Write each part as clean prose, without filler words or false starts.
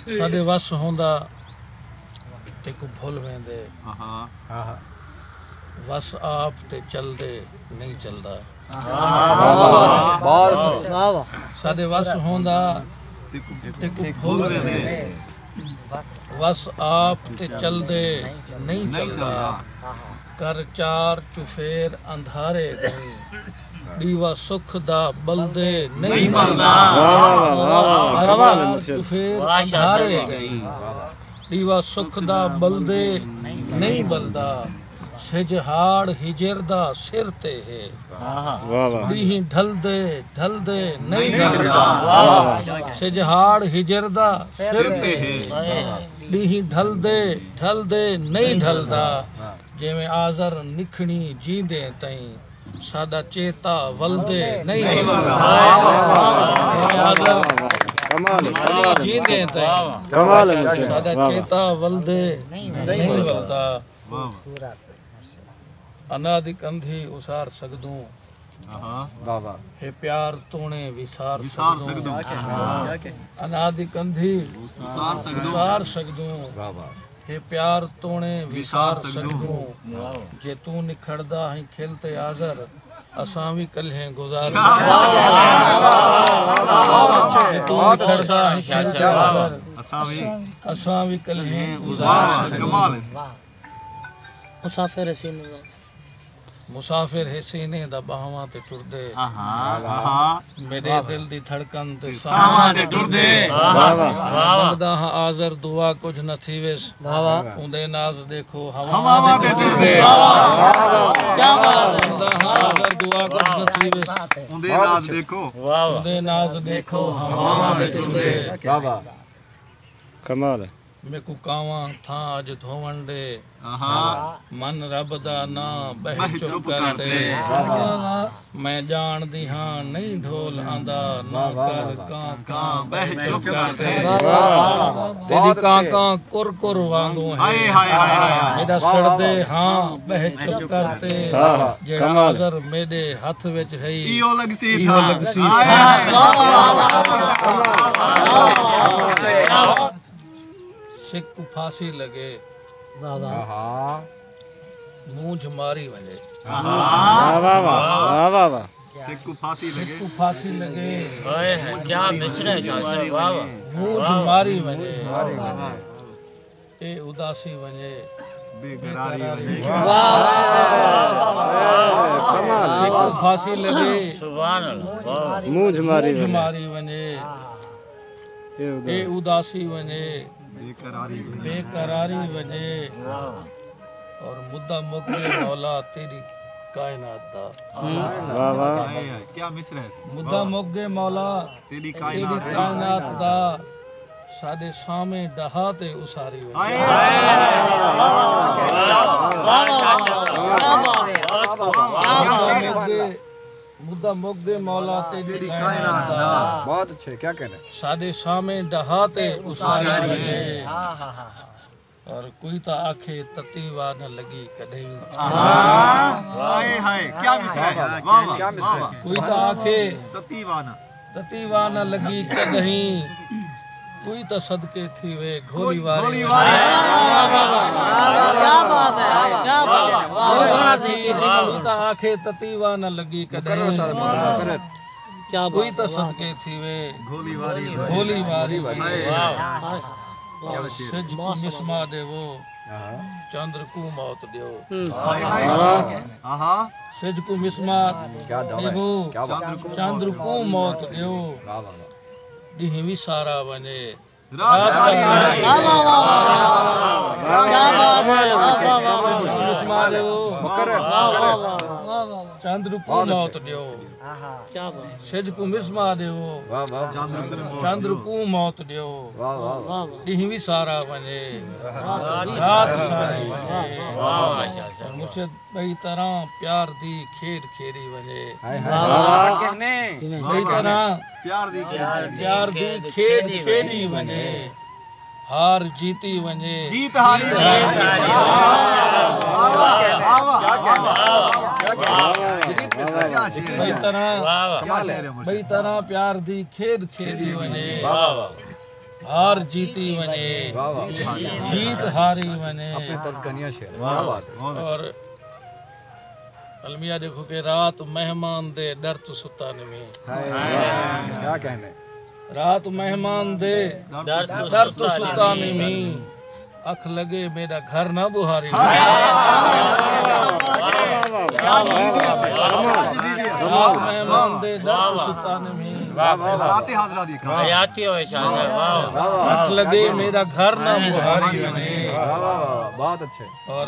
सादे वस होंदा ते को भुल वेंदे वस आप ते चलदे नहीं चलदा सादे वस होंदा ते को भुल वेंदे वस आप ते चलदे नहीं चलदा कर चार चुफेर अंधारे गई दीवा सुख दा बलदे नहीं मरदा चुफेर अंधारे गई दीवा सुख दा बलदे नहीं बलदा सिजहाड़ हिजरदा सिर ते है दी ढलदे ढलदे नहीं ढलदा सिजहाड़ हिजरदा सिर ते है दी ढलदे ढलदे नहीं ढलदा जिवें आज़र निखणी जींदे तई सादा चेता वलदे नहीं वलदा आज़र जींदे तई सादा चेता वलदे नहीं वलदा अनादि कंधी उसार सकदूं हे प्यार तोणे विसार सकदूं अनादि कंधी उसार सकदूं हे प्यार तोणे विसार सकदूं जे तू निखड़दा है खिलते आज़र असां भी कल्हे गुज़ार तू निखड़दा है खिलते आज़र असां भी कल्हे गुज़ार मुसाफिर है सीने दा बाहवां ते टुरदे मेरे दिल दी धड़कन ते सावां ते टुरदे मंगदा हां आज़र दुआ कुछ न थीवेस उंदे नाज़ देखो हवां ते टुरदे क्या बात मंगदा हां आज़र दुआ कुछ न थीवेस उंदे नाज़ देखो हवां ते टुरदे क्या बात कमाल है मेको कावां था अज धोवण दे मन रब दा ना बह चुप करते मैं जान दी हाँ नहीं ढोल आंदा ना कर कां बह चुप करते तेरी कां कुर कुर वांगू है मेरा सड़दे हाँ बह चुप करते जेड़ा आज़र मेरे हाथ विच है इहो लगसी सिक फांसी लगे मूंझ मारी वने सिक फांसी लगे क्या मिसरे मूंझ मारी वने ए उदासी वने बेकरारी सिक फांसी लगे सुभान अल्लाह मूंझ मारी वने ए उदासी वने बेकरारी वने और मुद्दा मुक्के मौला तेरी कायनात दा क्या मिसर है मुद्दा मुक्के मौला तेरी कायनात दा सादे सामे डहा ते उसारी मुद्दा मुक्के मौला तेरी कायनात दा बहुत अच्छे क्या कहना सादे सामे डहा ते उसारी और कोई तो आखे ततीवा न लगी कदई क्या मिसरा है कोई तो आखे ततीवा न लगी कदई कोई तो सदके थी वे घोली वारी क्या बात है क्या बात है कोई तो आखे ततीवा न लगी कदई क्या कोई तो सदके थी वे घोली वारी सिज को मिसमा देवो चंद्र को मौत देवो सिज को मिसमा देवो चंद्र को मौत देवो दीह विसारा वने चंद्र को मौत दियो सिज को मिसमा दियो चंद्र को मौत दियो दीह विसारा वने रात सारी वने मुझे बई तरह प्यार दी खेर खेरी वने बई तरह प्यार दी खेर खेरी वने हार जीती वने जीत हार बई तरह प्यार दी खेद खेदी वने हार जीती वने जीत हारी वने। और अलमिया देखो कि रात मेहमान दे डर तो सुता नहीं। क्या कहने, रात मेहमान दे डर तो सुता नहीं। अख लगे मेरा घर ना बुहारी। रात मेहमान दे डर तो सुता नहीं। अख लगे मेरा घर ना बुहारी बने। बहुत अच्छे। और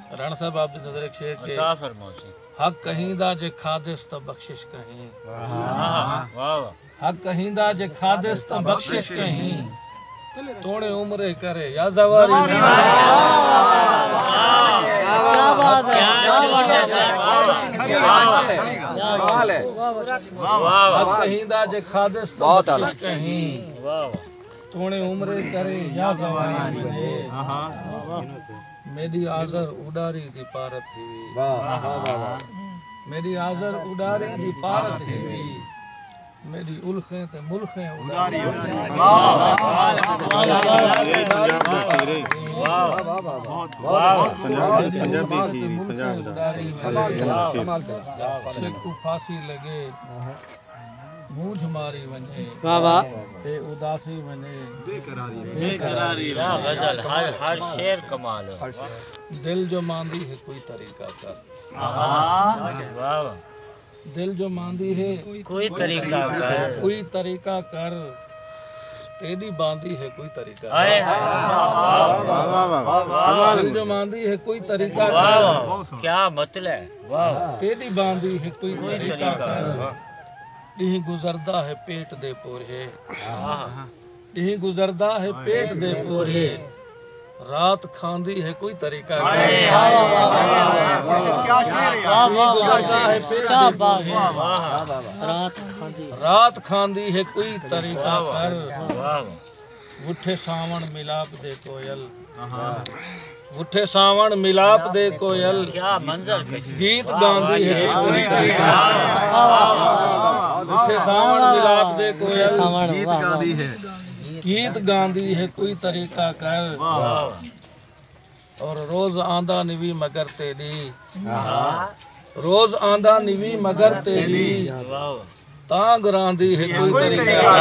राणा साहब आप दी नजर एक शेर के हक कहींदा जे खादिस तो बख्शिश कहीं। हक कहींदा जे खादिस तो बख्शिश कहीं। तोड़े उम्रे करे या जवारी। हक कहींदा जे खादिस तो बख्शिश कहीं। तोड़े उम्रे करे या जवारी बने। मेरी आज़र उडारी दी पारत हुई। मेरी आज़र उडारी दी पारत हुई। मेरी उल्खें ते मुल्खें उडारी। सिक्कू फांसी लगे मूंझ मारी वने। ते उदासी वने बेकरारी। गजल हर शेर कमाल है। दिल जो मांदी है कोई तरीका कर। दिल जो मांदी है कोई तरीका कर। कोई तरीका कर। तेरी बांदी है कोई तरीका कर। दिल जो मांदी है कोई तरीका कर। क्या मतलब, तेरी बांदी है कोई तरीका कर। डी गुजरदा है पेट दे पोरे। डी गुजरदा है पेट दे पोरे। रात खांदी है कोई तरीका कर। गुजरदा है पेट दे पोरे। रात खांदी है कोई तरीका कर। उठे सावण मिलाप दे कोयल। उठे सावण मिलाप दे कोयल। क्या मंजर गीत गांधी है कोई तरीका। उठे सावण मिलाप दे कोयल। गीत गांधी है। गीत गांधी है कोई तरीका कर। और रोज आंदा निवी मगर तेरी। रोज आंदा निवी मगर तेरी। तांग रांदी है कोई तरीका।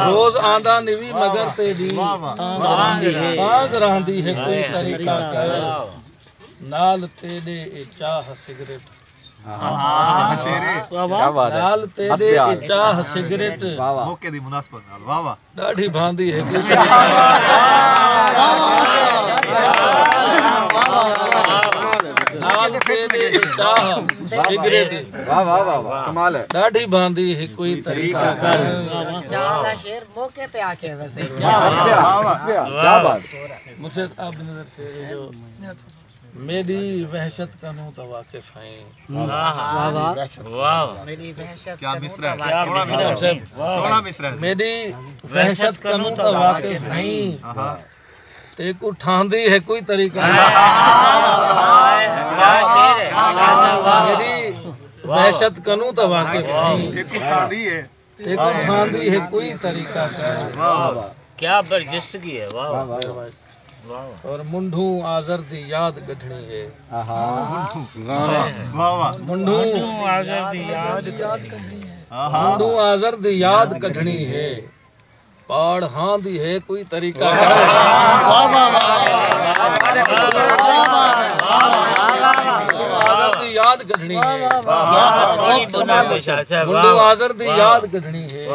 रोज आंदा निवी मगर तेरी। तांग रांदी है कोई तरीका कर। नाल तेरे ए चाह सिगरेट। नाल तेरे ए चाह सिगरेट। मौके दी मुनासबत नाल वाह वाह डाढ़ी भांदी है कोई नाल तेरे ए चाह सिगरेट। कमाल है। डाढ़ी भांदी है कोई तरीका कर। चाला शेर मौके पे आके वैसे क्या बात। मुझे अब नजर तेरे जो मेरी वहशत कनू तो वाकिफ हैं। मेरी वहशत क्या मिसरा है। थोड़ा मिसरा है। मेरी वहशत कनू तो वाकिफ नहीं। तेकू ठांदी है कोई तरीका। मेरी वहशत कनू तो वाकिफ नहीं। तेकू ठांदी है कोई तरीका कर। क्या बर्जस्तगी है। वाह और मुंढू आज़र दी याद गढ़नी है। मुंढू आज़र दी याद कढ़नी है। पाड़ हाँ दी है कोई तरीका। याद गढ़नी है। मुंढू आज़र दी याद गढ़नी है।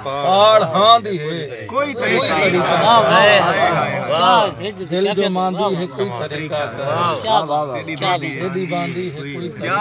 पाड़ हाँ दी है कोई तरीका। दिल जो मांदी है कोई तरीका। तेरी बांदी है कोई तरीका।